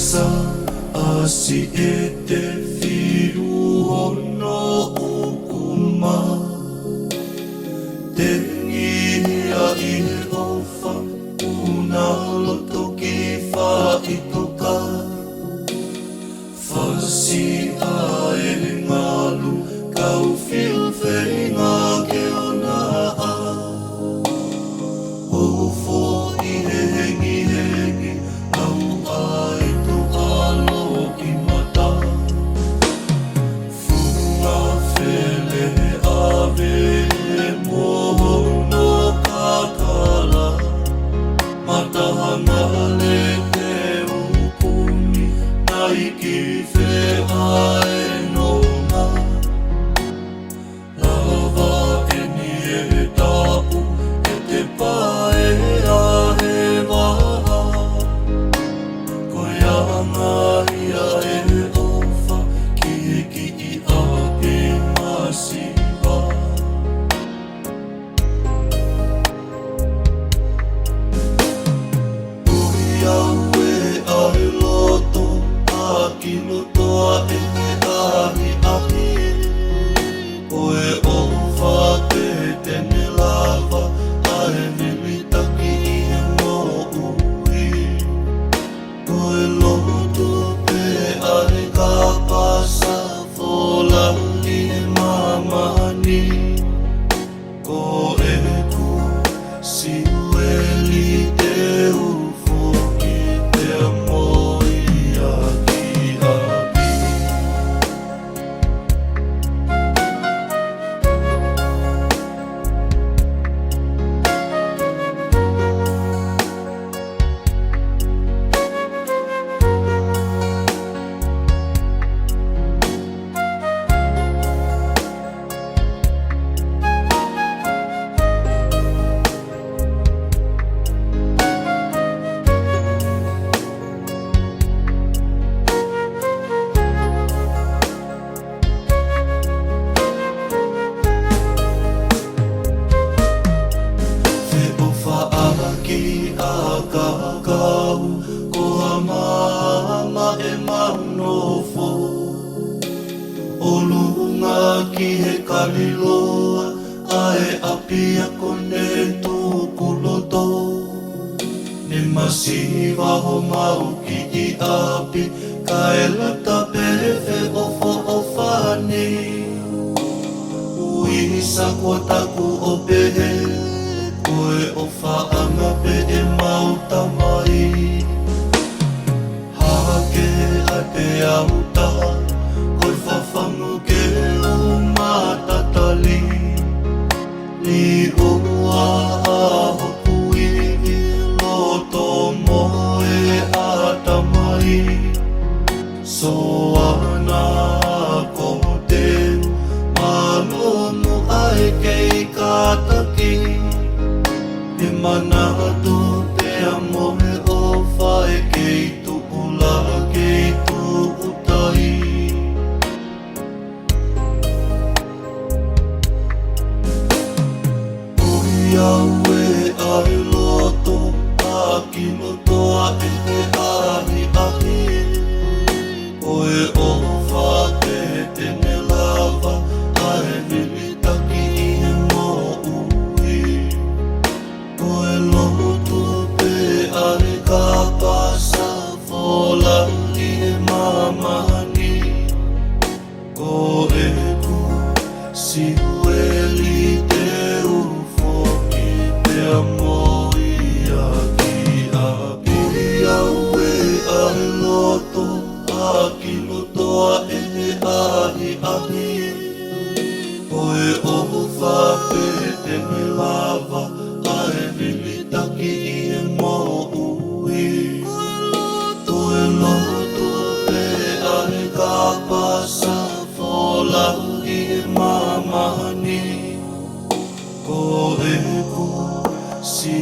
sa asi ete fiu hono ukuma tengia i ofa una loto ki fa itoka fasi ae ngalu kau fiu whenga ke ona a ofo i hengi hengi au ai tu alo i mata funga whele ave mohono kakala matahanga le te upumi nai ki whea e nonga lava e ni e tapu e te pae a he waha koe anga ia e ofa ki hiki i ape masiwa ui au e ai loto a ki lotoa e me ahi ahi koe ofa te tene lava ae militaki i he mo ui koe lotu pe ae ka pasa fola i he mamani koe ku siueli te ufo ki te amoi a ki api ki a kakau ko a mama e maunofo o lunga ki he kaliloa ae apia kone tukuloto ne masiwa ho mau ki i api ka e lata pehe ofo ofani ui sa kua taku o pehe koe ofa anga pe e mauta mai hake ai pe auta koe whawhangu ke umatatali ni oua a hoku iwi loto moe ata mai so ana ko te malomu ai kei kataki e manatu te amohe o whae kei tu ula kei tu utai ui au e ai loto a ki lotoa e te ahi ahi koe o whate tene lava ae militaki i he mo ui koe lotu pe are ka pasa fola i he mamani koe ku siueli te ufo ki te amoi a ki api au e ai loto a ki lotoa e he ahi ahi koe o whape tene lava ae militaki i he mo ui koe lotu pe ae ka pasa fola i he mamani koe ku si